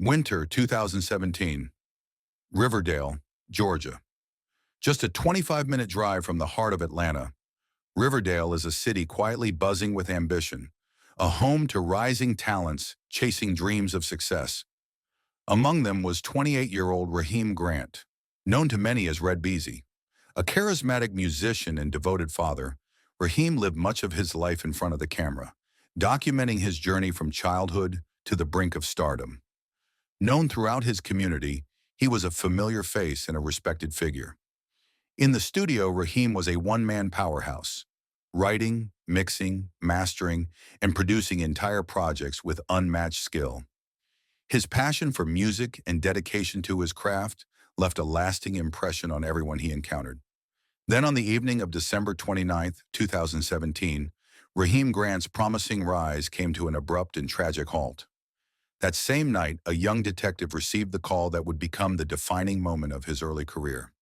Winter 2017, Riverdale, Georgia. Just a 25-minute drive from the heart of Atlanta, Riverdale is a city quietly buzzing with ambition, a home to rising talents chasing dreams of success. Among them was 28-year-old Raheem Grant, known to many as Red Beezy. A charismatic musician and devoted father, Raheem lived much of his life in front of the camera, documenting his journey from childhood to the brink of stardom. Known throughout his community, he was a familiar face and a respected figure. In the studio, Raheem was a one-man powerhouse, writing, mixing, mastering, and producing entire projects with unmatched skill. His passion for music and dedication to his craft left a lasting impression on everyone he encountered. Then on the evening of December 29, 2017, Raheem Grant's promising rise came to an abrupt and tragic halt. That same night, a young detective received the call that would become the defining moment of his early career.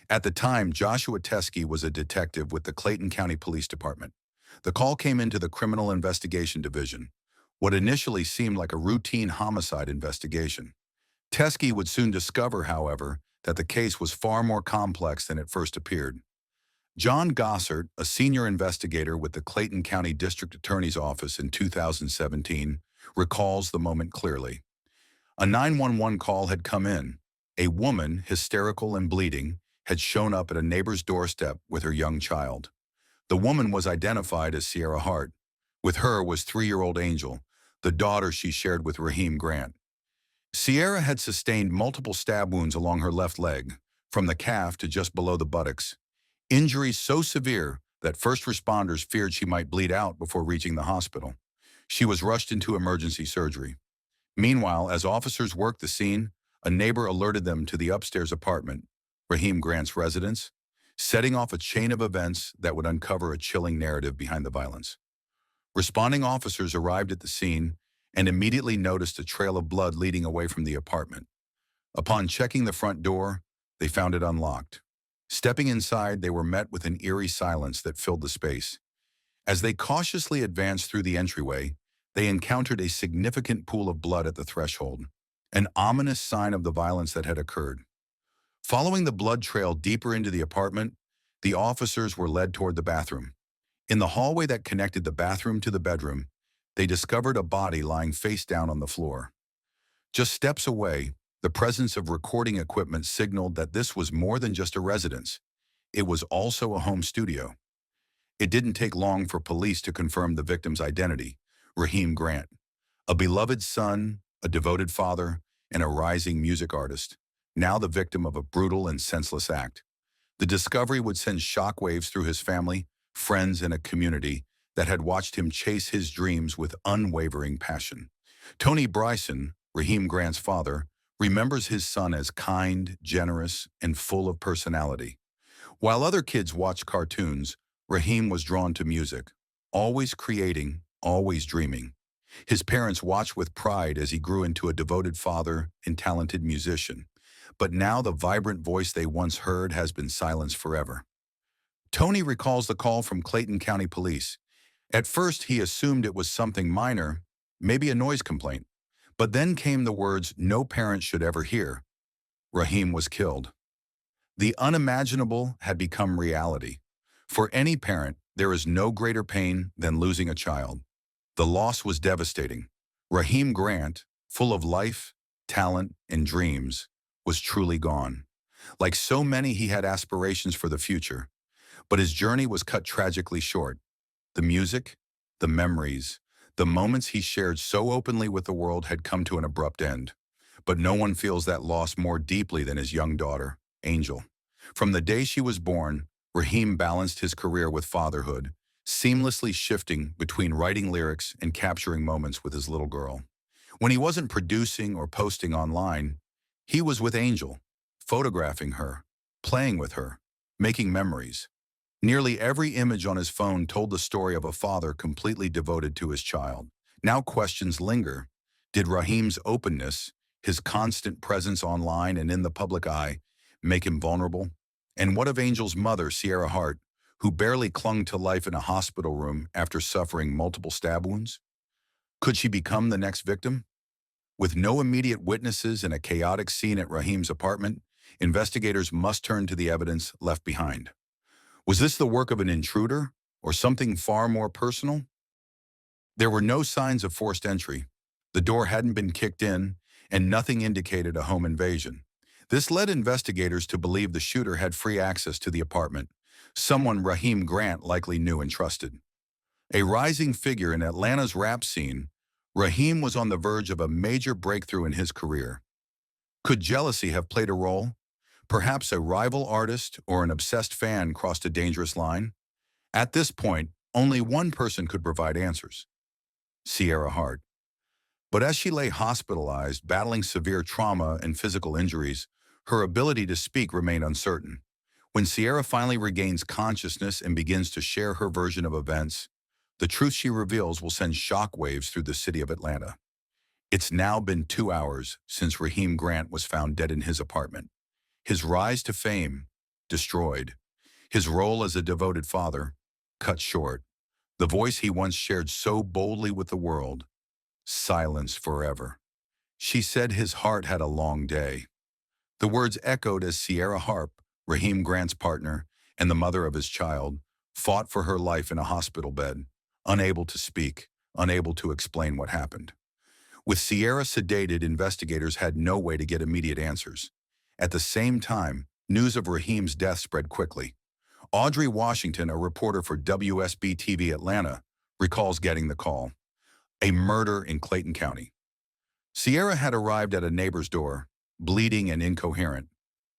At the time, Joshua Teskey was a detective with the Clayton County Police Department. The call came into the Criminal Investigation Division, what initially seemed like a routine homicide investigation. Teskey would soon discover, however, that the case was far more complex than it first appeared. John Gossert, a senior investigator with the Clayton County District Attorney's Office in 2017, recalls the moment clearly. A 911 call had come in. A woman, hysterical and bleeding, had shown up at a neighbor's doorstep with her young child. The woman was identified as Sierra Harp. With her was 3-year-old Angel, the daughter she shared with Raheem Grant. Sierra had sustained multiple stab wounds along her left leg, from the calf to just below the buttocks. Injuries so severe that first responders feared she might bleed out before reaching the hospital. She was rushed into emergency surgery. Meanwhile, as officers worked the scene, a neighbor alerted them to the upstairs apartment, Raheem Grant's residence, setting off a chain of events that would uncover a chilling narrative behind the violence. Responding officers arrived at the scene and immediately noticed a trail of blood leading away from the apartment. Upon checking the front door, they found it unlocked. Stepping inside, they were met with an eerie silence that filled the space. As they cautiously advanced through the entryway, they encountered a significant pool of blood at the threshold, an ominous sign of the violence that had occurred. Following the blood trail deeper into the apartment, the officers were led toward the bathroom. In the hallway that connected the bathroom to the bedroom, they discovered a body lying face down on the floor. Just steps away, the presence of recording equipment signaled that this was more than just a residence. It was also a home studio. It didn't take long for police to confirm the victim's identity, Raheem Grant, a beloved son, a devoted father, and a rising music artist, now the victim of a brutal and senseless act. The discovery would send shockwaves through his family, friends, and a community that had watched him chase his dreams with unwavering passion. Tony Bryson, Raheem Grant's father, remembers his son as kind, generous, and full of personality. While other kids watched cartoons, Raheem was drawn to music, always creating, always dreaming. His parents watched with pride as he grew into a devoted father and talented musician. But now the vibrant voice they once heard has been silenced forever. Tony recalls the call from Clayton County Police. At first, he assumed it was something minor, maybe a noise complaint. But then came the words no parent should ever hear. Raheem was killed. The unimaginable had become reality. For any parent, there is no greater pain than losing a child. The loss was devastating. Raheem Grant, full of life, talent, and dreams, was truly gone. Like so many, he had aspirations for the future. But his journey was cut tragically short. The music, the memories, the moments he shared so openly with the world had come to an abrupt end. But no one feels that loss more deeply than his young daughter, Angel. From the day she was born, Raheem balanced his career with fatherhood, seamlessly shifting between writing lyrics and capturing moments with his little girl. When he wasn't producing or posting online, he was with Angel, photographing her, playing with her, making memories. Nearly every image on his phone told the story of a father completely devoted to his child. Now questions linger. Did Raheem's openness, his constant presence online and in the public eye, make him vulnerable? And what of Angel's mother, Sierra Harp, who barely clung to life in a hospital room after suffering multiple stab wounds? Could she become the next victim? With no immediate witnesses and a chaotic scene at Raheem's apartment, investigators must turn to the evidence left behind. Was this the work of an intruder or something far more personal? There were no signs of forced entry. The door hadn't been kicked in, and nothing indicated a home invasion. This led investigators to believe the shooter had free access to the apartment, someone Raheem Grant likely knew and trusted. A rising figure in Atlanta's rap scene, Raheem was on the verge of a major breakthrough in his career. Could jealousy have played a role? Perhaps a rival artist or an obsessed fan crossed a dangerous line? At this point, only one person could provide answers: Sierra Harp. But as she lay hospitalized, battling severe trauma and physical injuries, her ability to speak remained uncertain. When Sierra finally regains consciousness and begins to share her version of events, the truth she reveals will send shockwaves through the city of Atlanta. It's now been 2 hours since Raheem Grant was found dead in his apartment. His rise to fame, destroyed. His role as a devoted father, cut short. The voice he once shared so boldly with the world, silenced forever. She said his heart had a long day. The words echoed as Sierra Harp, Raheem Grant's partner and the mother of his child, fought for her life in a hospital bed, unable to speak, unable to explain what happened. With Sierra sedated, investigators had no way to get immediate answers. At the same time, news of Raheem's death spread quickly. Audrey Washington, a reporter for WSB-TV Atlanta, recalls getting the call: a murder in Clayton County. Sierra had arrived at a neighbor's door, bleeding and incoherent.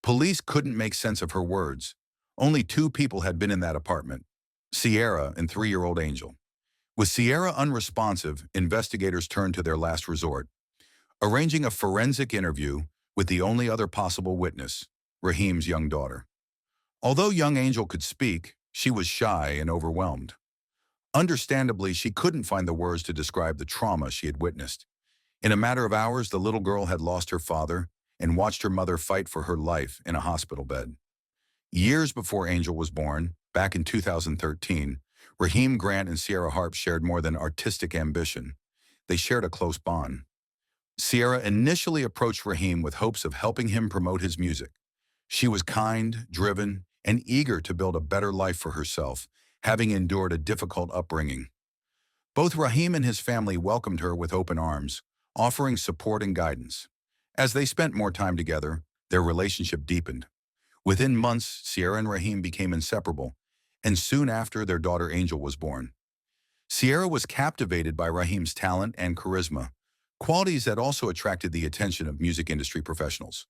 Police couldn't make sense of her words. Only two people had been in that apartment: Sierra and 3-year-old Angel. With Sierra unresponsive, investigators turned to their last resort, arranging a forensic interview with the only other possible witness, Raheem's young daughter. Although young Angel could speak, she was shy and overwhelmed. Understandably, she couldn't find the words to describe the trauma she had witnessed. In a matter of hours, the little girl had lost her father and watched her mother fight for her life in a hospital bed. Years before Angel was born, back in 2013, Raheem Grant and Sierra Harp shared more than artistic ambition. They shared a close bond. Sierra initially approached Raheem with hopes of helping him promote his music. She was kind, driven, and eager to build a better life for herself, having endured a difficult upbringing. Both Raheem and his family welcomed her with open arms, offering support and guidance. As they spent more time together, their relationship deepened. Within months, Sierra and Raheem became inseparable, and soon after, their daughter Angel was born. Sierra was captivated by Raheem's talent and charisma, qualities that also attracted the attention of music industry professionals.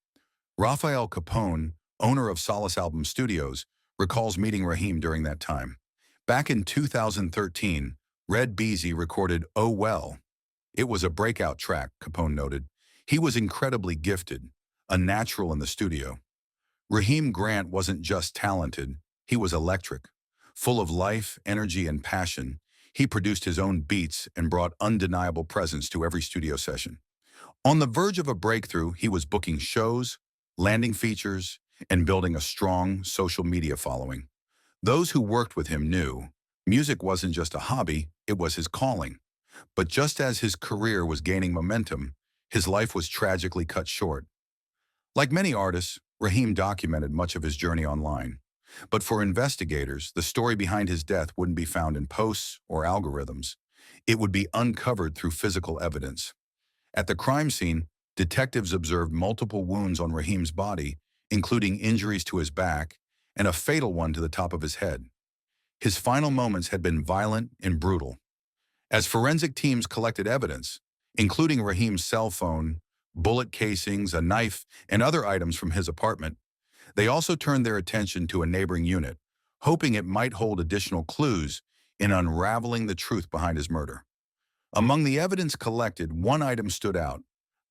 Rafael Capone, owner of Solace Album Studios, recalls meeting Raheem during that time. Back in 2013, Red Beezy recorded "Oh Well." It was a breakout track, Capone noted. He was incredibly gifted, a natural in the studio. Raheem Grant wasn't just talented, he was electric. Full of life, energy, and passion, he produced his own beats and brought undeniable presence to every studio session. On the verge of a breakthrough, he was booking shows, landing features, and building a strong social media following. Those who worked with him knew music wasn't just a hobby, it was his calling. But just as his career was gaining momentum, his life was tragically cut short. Like many artists, Raheem documented much of his journey online. But for investigators, the story behind his death wouldn't be found in posts or algorithms. It would be uncovered through physical evidence. At the crime scene, detectives observed multiple wounds on Raheem's body, including injuries to his back and a fatal one to the top of his head. His final moments had been violent and brutal. As forensic teams collected evidence, including Raheem's cell phone, bullet casings, a knife, and other items from his apartment, they also turned their attention to a neighboring unit, hoping it might hold additional clues in unraveling the truth behind his murder. Among the evidence collected, one item stood out: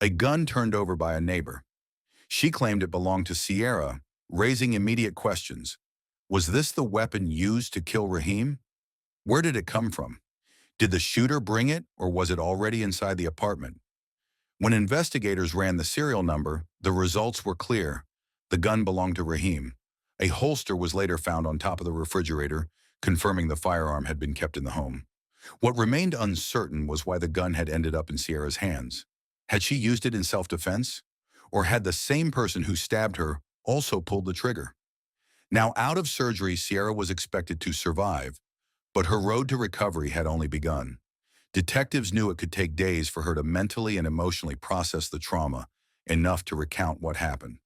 a gun turned over by a neighbor. She claimed it belonged to Sierra, raising immediate questions. Was this the weapon used to kill Raheem? Where did it come from? Did the shooter bring it, or was it already inside the apartment? When investigators ran the serial number, the results were clear. The gun belonged to Raheem. A holster was later found on top of the refrigerator, confirming the firearm had been kept in the home. What remained uncertain was why the gun had ended up in Sierra's hands. Had she used it in self-defense? Or had the same person who stabbed her also pulled the trigger? Now, out of surgery, Sierra was expected to survive, but her road to recovery had only begun. Detectives knew it could take days for her to mentally and emotionally process the trauma, enough to recount what happened.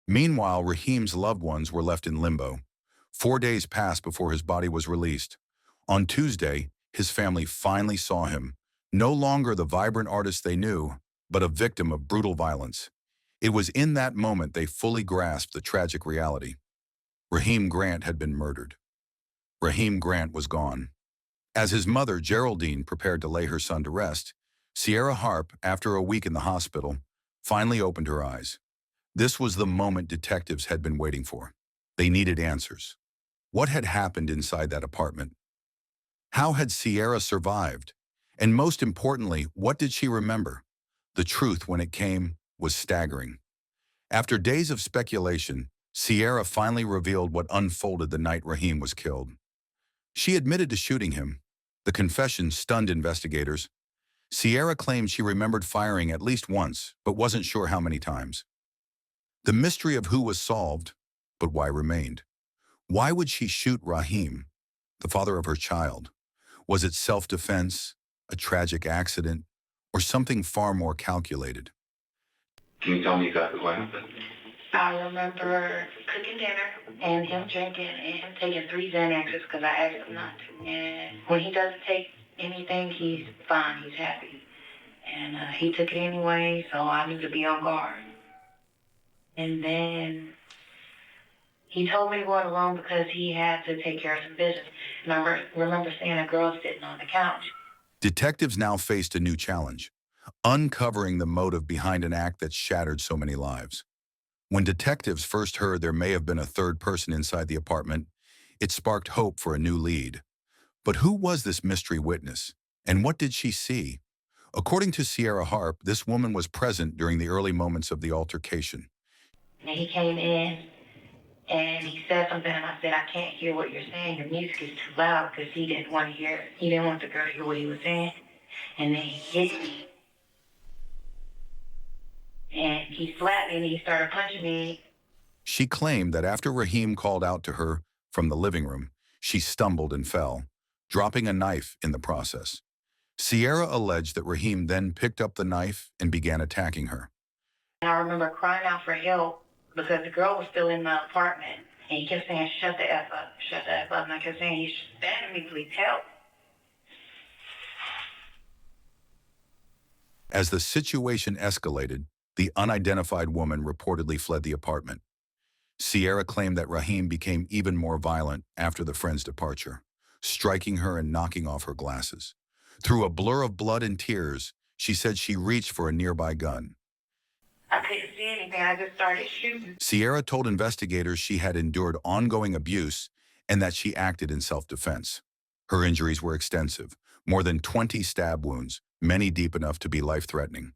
Meanwhile, Raheem's loved ones were left in limbo. 4 days passed before his body was released. On Tuesday, his family finally saw him, no longer the vibrant artist they knew, but a victim of brutal violence. It was in that moment they fully grasped the tragic reality. Raheem Grant had been murdered. Raheem Grant was gone. As his mother, Geraldine, prepared to lay her son to rest, Sierra Harp, after a week in the hospital, finally opened her eyes. This was the moment detectives had been waiting for. They needed answers. What had happened inside that apartment? How had Sierra survived? And most importantly, what did she remember? The truth, when it came, was staggering. After days of speculation, Sierra finally revealed what unfolded the night Raheem was killed. She admitted to shooting him. The confession stunned investigators. Sierra claimed she remembered firing at least once, but wasn't sure how many times. The mystery of who was solved, but why remained. Why would she shoot Raheem, the father of her child? Was it self-defense, a tragic accident, or something far more calculated? Can you tell me exactly what happened? I remember cooking dinner and him drinking and him taking 3 Xanaxes because I asked him not to. And when he doesn't take anything, he's fine, he's happy. And he took it anyway, so I knew to be on guard. And then he told me to go in the room because he had to take care of some business. And I remember seeing a girl sitting on the couch. Detectives now faced a new challenge, uncovering the motive behind an act that shattered so many lives. When detectives first heard there may have been a third person inside the apartment, it sparked hope for a new lead. But who was this mystery witness, and what did she see? According to Sierra Harp, this woman was present during the early moments of the altercation. And he came in and he said something, and I said, I can't hear what you're saying. Your music is too loud, because he didn't want to hear. He didn't want the girl to hear what he was saying. And then he hit me. And he slapped me and he started punching me. She claimed that after Raheem called out to her from the living room, she stumbled and fell, dropping a knife in the process. Sierra alleged that Raheem then picked up the knife and began attacking her. And I remember crying out for help because the girl was still in the apartment. And he kept saying, shut the F up, shut the F up. And I kept saying, he's stabbing me, please help. As the situation escalated, the unidentified woman reportedly fled the apartment. Sierra claimed that Raheem became even more violent after the friend's departure, striking her and knocking off her glasses. Through a blur of blood and tears, she said she reached for a nearby gun. I couldn't see anything. I just started shooting. Sierra told investigators she had endured ongoing abuse and that she acted in self-defense. Her injuries were extensive, more than 20 stab wounds, many deep enough to be life-threatening.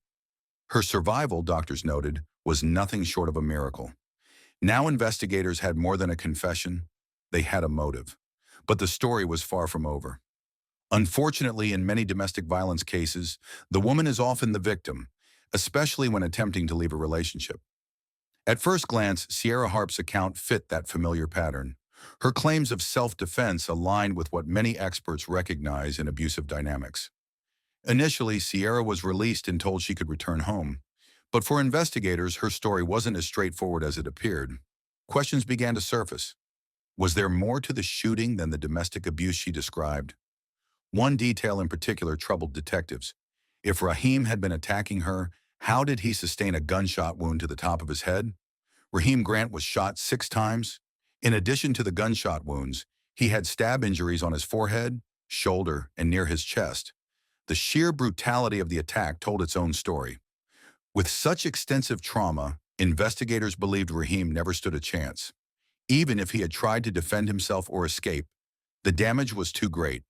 Her survival, doctors noted, was nothing short of a miracle. Now investigators had more than a confession, they had a motive. But the story was far from over. Unfortunately, in many domestic violence cases, the woman is often the victim, especially when attempting to leave a relationship. At first glance, Sierra Harp's account fit that familiar pattern. Her claims of self-defense aligned with what many experts recognize in abusive dynamics. Initially, Sierra was released and told she could return home. But for investigators, her story wasn't as straightforward as it appeared. Questions began to surface. Was there more to the shooting than the domestic abuse she described? One detail in particular troubled detectives. If Raheem had been attacking her, how did he sustain a gunshot wound to the top of his head? Raheem Grant was shot 6 times. In addition to the gunshot wounds, he had stab injuries on his forehead, shoulder, and near his chest. The sheer brutality of the attack told its own story. With such extensive trauma, investigators believed Raheem never stood a chance. Even if he had tried to defend himself or escape, the damage was too great.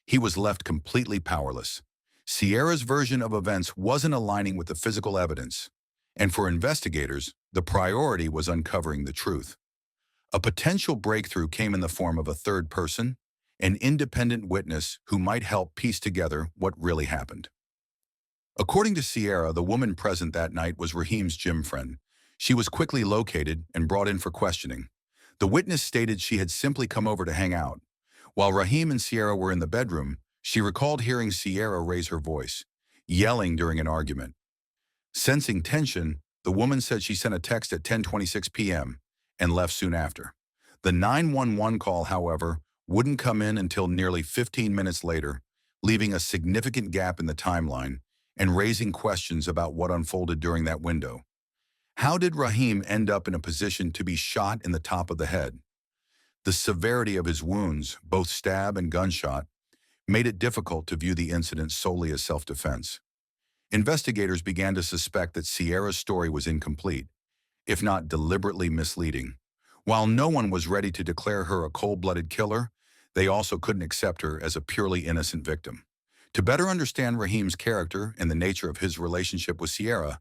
He was left completely powerless. Sierra's version of events wasn't aligning with the physical evidence, and for investigators, the priority was uncovering the truth. A potential breakthrough came in the form of a third person, an independent witness who might help piece together what really happened. According to Sierra, the woman present that night was Raheem's gym friend. She was quickly located and brought in for questioning. The witness stated she had simply come over to hang out. While Raheem and Sierra were in the bedroom, she recalled hearing Sierra raise her voice, yelling during an argument. Sensing tension, the woman said she sent a text at 10:26 p.m. and left soon after. The 911 call, however, wouldn't come in until nearly 15 minutes later, leaving a significant gap in the timeline and raising questions about what unfolded during that window. How did Raheem end up in a position to be shot in the top of the head? The severity of his wounds, both stab and gunshot, made it difficult to view the incident solely as self-defense. Investigators began to suspect that Sierra's story was incomplete, if not deliberately misleading. While no one was ready to declare her a cold-blooded killer, they also couldn't accept her as a purely innocent victim. To better understand Raheem's character and the nature of his relationship with Sierra,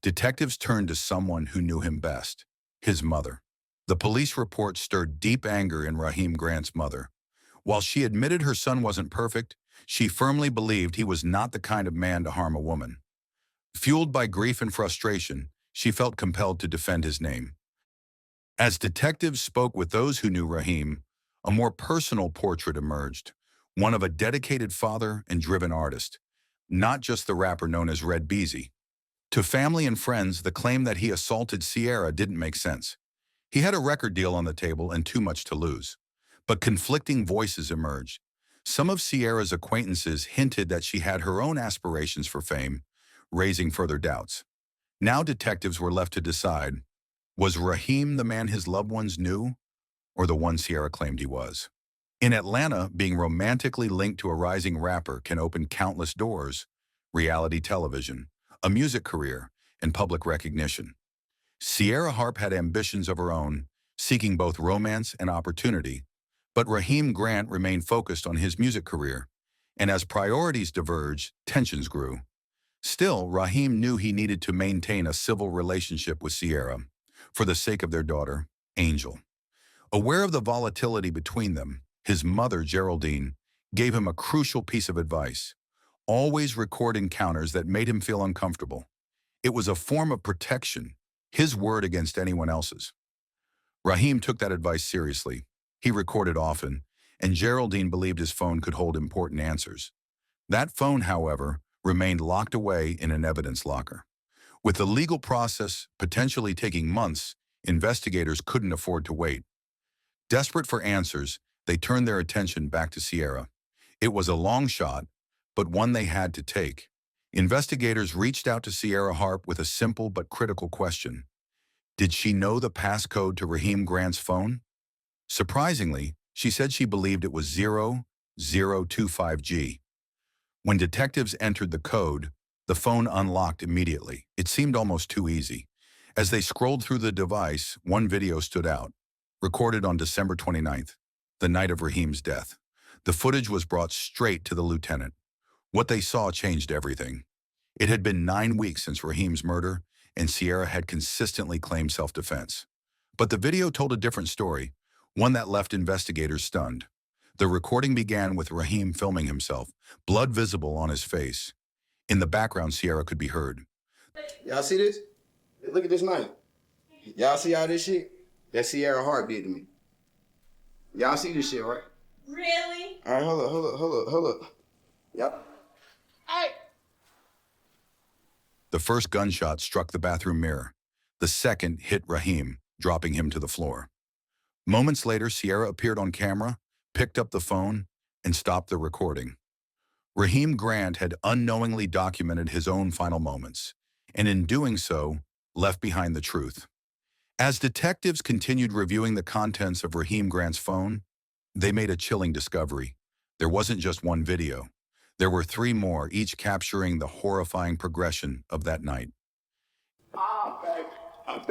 detectives turned to someone who knew him best, his mother. The police report stirred deep anger in Raheem Grant's mother. While she admitted her son wasn't perfect, she firmly believed he was not the kind of man to harm a woman. Fueled by grief and frustration, she felt compelled to defend his name. As detectives spoke with those who knew Raheem, a more personal portrait emerged, one of a dedicated father and driven artist, not just the rapper known as Red Beezy. To family and friends, the claim that he assaulted Sierra didn't make sense. He had a record deal on the table and too much to lose. But conflicting voices emerged. Some of Sierra's acquaintances hinted that she had her own aspirations for fame, raising further doubts. Now detectives were left to decide, was Raheem the man his loved ones knew, or the one Sierra claimed he was? In Atlanta, being romantically linked to a rising rapper can open countless doors: reality television, a music career, and public recognition. Sierra Harp had ambitions of her own, seeking both romance and opportunity, but Raheem Grant remained focused on his music career, and as priorities diverged, tensions grew. Still, Raheem knew he needed to maintain a civil relationship with Sierra, for the sake of their daughter, Angel. Aware of the volatility between them, his mother, Geraldine, gave him a crucial piece of advice: always record encounters that made him feel uncomfortable. It was a form of protection, his word against anyone else's. Raheem took that advice seriously. He recorded often, and Geraldine believed his phone could hold important answers. That phone, however, remained locked away in an evidence locker. With the legal process potentially taking months, investigators couldn't afford to wait. Desperate for answers, they turned their attention back to Sierra. It was a long shot, but one they had to take. Investigators reached out to Sierra Harp with a simple but critical question. Did she know the passcode to Raheem Grant's phone? Surprisingly, she said she believed it was 0025G. When detectives entered the code, the phone unlocked immediately. It seemed almost too easy. As they scrolled through the device, one video stood out, recorded on December 29th, the night of Raheem's death. The footage was brought straight to the lieutenant. What they saw changed everything. It had been 9 weeks since Raheem's murder, and Sierra had consistently claimed self-defense. But the video told a different story, one that left investigators stunned. The recording began with Raheem filming himself, blood visible on his face. In the background, Sierra could be heard. Y'all see this? Look at this knife. Y'all see all this shit? That Sierra Harp did to me. Y'all see this shit, right? Really? All right, hold up. Yep. Hey! The first gunshot struck the bathroom mirror. The second hit Raheem, dropping him to the floor. Moments later, Sierra appeared on camera, picked up the phone, and stopped the recording. Raheem Grant had unknowingly documented his own final moments, and in doing so, left behind the truth. As detectives continued reviewing the contents of Raheem Grant's phone, they made a chilling discovery. There wasn't just one video. There were 3 more, each capturing the horrifying progression of that night. Baby, I'm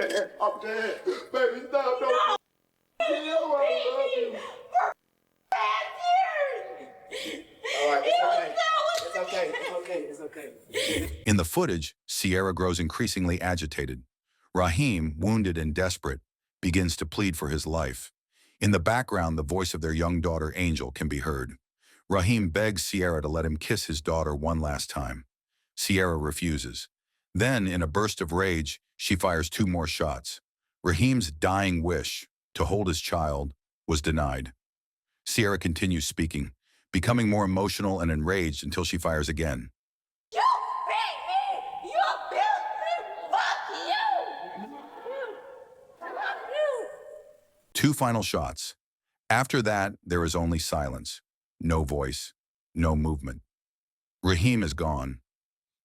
dead. Baby, stop, don't. I love you. All right, it's okay. In the footage, Sierra grows increasingly agitated. Raheem, wounded and desperate, begins to plead for his life. In the background, the voice of their young daughter, Angel, can be heard. Raheem begs Sierra to let him kiss his daughter one last time. Sierra refuses. Then, in a burst of rage, she fires 2 more shots. Raheem's dying wish to hold his child was denied. Sierra continues speaking, becoming more emotional and enraged until she fires again. You beat me! You abused me! Fuck you! Fuck you! 2 final shots. After that, there is only silence. No voice. No movement. Raheem is gone.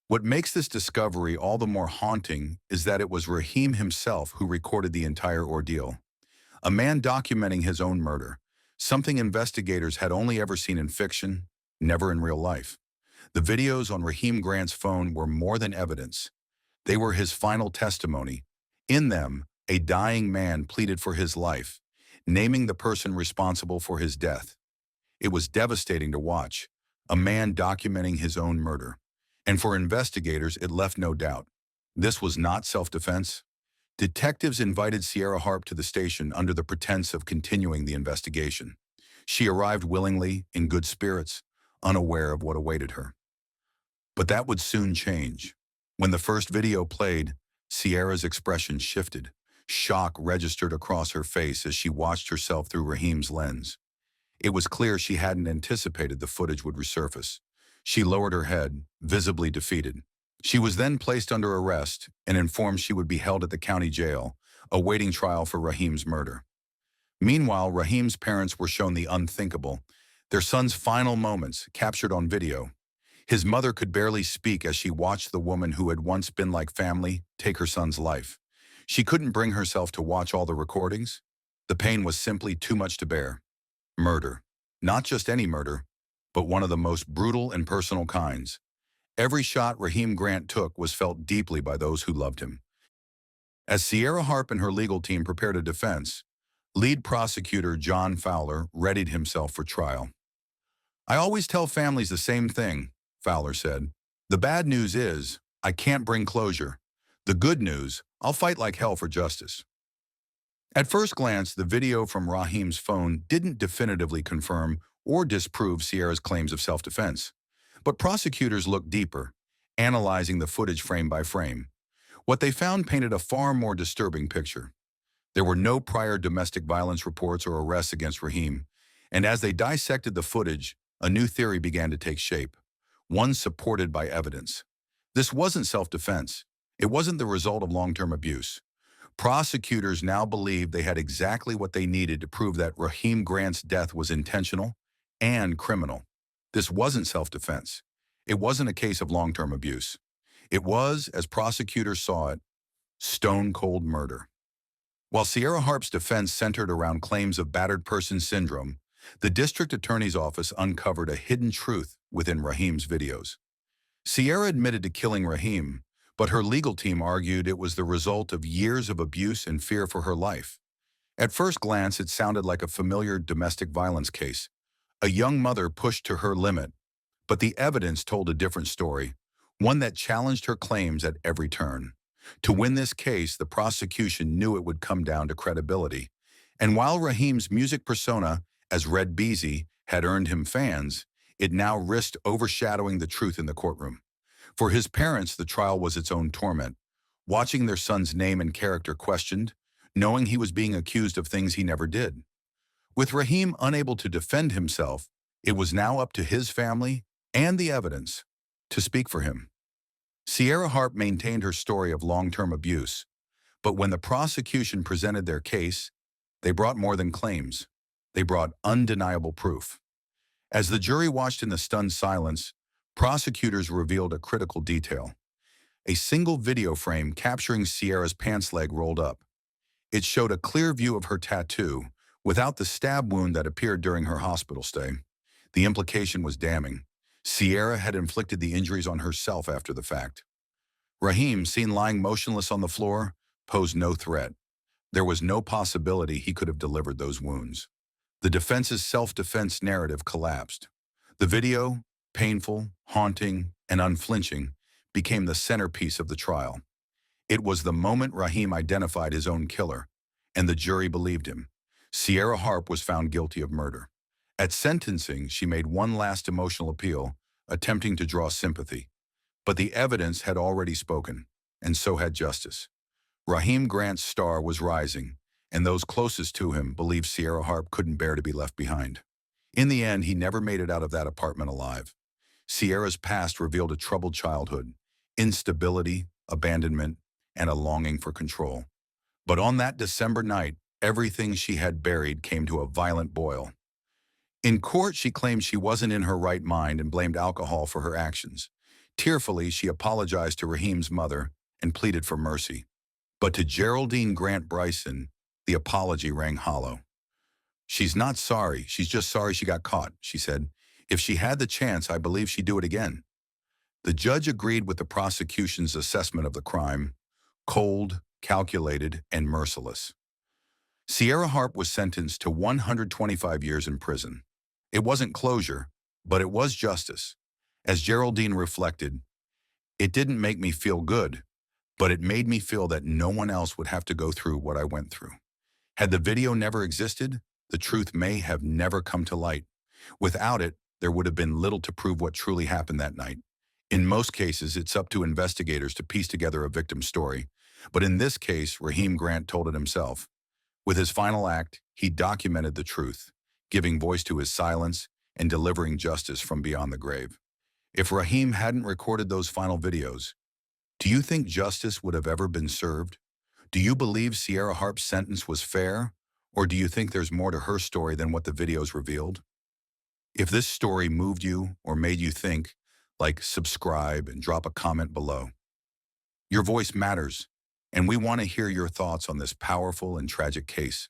What makes this discovery all the more haunting is that it was Raheem himself who recorded the entire ordeal. A man documenting his own murder, something investigators had only ever seen in fiction, never in real life. The videos on Raheem Grant's phone were more than evidence. They were his final testimony. In them, a dying man pleaded for his life, naming the person responsible for his death. It was devastating to watch, a man documenting his own murder. And for investigators, it left no doubt. This was not self-defense. Detectives invited Sierra Harp to the station under the pretense of continuing the investigation. She arrived willingly, in good spirits, unaware of what awaited her. But that would soon change. When the first video played, Sierra's expression shifted. Shock registered across her face as she watched herself through Raheem's lens. It was clear she hadn't anticipated the footage would resurface. She lowered her head, visibly defeated. She was then placed under arrest and informed she would be held at the county jail, awaiting trial for Raheem's murder. Meanwhile, Raheem's parents were shown the unthinkable, their son's final moments captured on video. His mother could barely speak as she watched the woman who had once been like family take her son's life. She couldn't bring herself to watch all the recordings. The pain was simply too much to bear. Murder. Not just any murder, but one of the most brutal and personal kinds. Every shot Raheem Grant took was felt deeply by those who loved him. As Sierra Harp and her legal team prepared a defense, lead prosecutor John Fowler readied himself for trial. "I always tell families the same thing," Fowler said. "The bad news is, I can't bring closure. The good news, I'll fight like hell for justice." At first glance, the video from Raheem's phone didn't definitively confirm or disprove Sierra's claims of self-defense. But prosecutors looked deeper, analyzing the footage frame by frame. What they found painted a far more disturbing picture. There were no prior domestic violence reports or arrests against Raheem, and as they dissected the footage, a new theory began to take shape, one supported by evidence. This wasn't self-defense. It wasn't the result of long-term abuse. Prosecutors now believed they had exactly what they needed to prove that Raheem Grant's death was intentional and criminal. This wasn't self-defense. It wasn't a case of long-term abuse. It was, as prosecutors saw it, stone-cold murder. While Sierra Harp's defense centered around claims of battered person syndrome, the district attorney's office uncovered a hidden truth within Raheem's videos. Sierra admitted to killing Raheem, but her legal team argued it was the result of years of abuse and fear for her life. At first glance, it sounded like a familiar domestic violence case. A young mother pushed to her limit, but the evidence told a different story, one that challenged her claims at every turn. To win this case, the prosecution knew it would come down to credibility. And while Raheem's music persona as Red Beezy had earned him fans, it now risked overshadowing the truth in the courtroom. For his parents, the trial was its own torment, watching their son's name and character questioned, knowing he was being accused of things he never did. With Raheem unable to defend himself, it was now up to his family and the evidence to speak for him. Sierra Harp maintained her story of long-term abuse, but when the prosecution presented their case, they brought more than claims. They brought undeniable proof. As the jury watched in the stunned silence, prosecutors revealed a critical detail. A single video frame capturing Sierra's pants leg rolled up. It showed a clear view of her tattoo, without the stab wound that appeared during her hospital stay. The implication was damning. Sierra had inflicted the injuries on herself after the fact. Raheem, seen lying motionless on the floor, posed no threat. There was no possibility he could have delivered those wounds. The defense's self-defense narrative collapsed. The video, painful, haunting, and unflinching, became the centerpiece of the trial. It was the moment Raheem identified his own killer, and the jury believed him. Sierra Harp was found guilty of murder. At sentencing, she made one last emotional appeal, attempting to draw sympathy. But the evidence had already spoken, and so had justice. Raheem Grant's star was rising, and those closest to him believed Sierra Harp couldn't bear to be left behind. In the end, he never made it out of that apartment alive. Sierra's past revealed a troubled childhood, instability, abandonment, and a longing for control. But on that December night, everything she had buried came to a violent boil. In court, she claimed she wasn't in her right mind and blamed alcohol for her actions. Tearfully, she apologized to Raheem's mother and pleaded for mercy. But to Geraldine Grant Bryson, the apology rang hollow. "She's not sorry, she's just sorry she got caught," she said. "If she had the chance, I believe she'd do it again." The judge agreed with the prosecution's assessment of the crime: cold, calculated, and merciless. Sierra Harp was sentenced to 125 years in prison. It wasn't closure, but it was justice. As Geraldine reflected, "It didn't make me feel good, but it made me feel that no one else would have to go through what I went through." Had the video never existed, the truth may have never come to light. Without it, there would have been little to prove what truly happened that night. In most cases, it's up to investigators to piece together a victim's story. But in this case, Raheem Grant told it himself. With his final act, he documented the truth, giving voice to his silence and delivering justice from beyond the grave. If Raheem hadn't recorded those final videos, do you think justice would have ever been served? Do you believe Sierra Harp's sentence was fair, or do you think there's more to her story than what the videos revealed? If this story moved you or made you think, subscribe and drop a comment below. Your voice matters, and we want to hear your thoughts on this powerful and tragic case.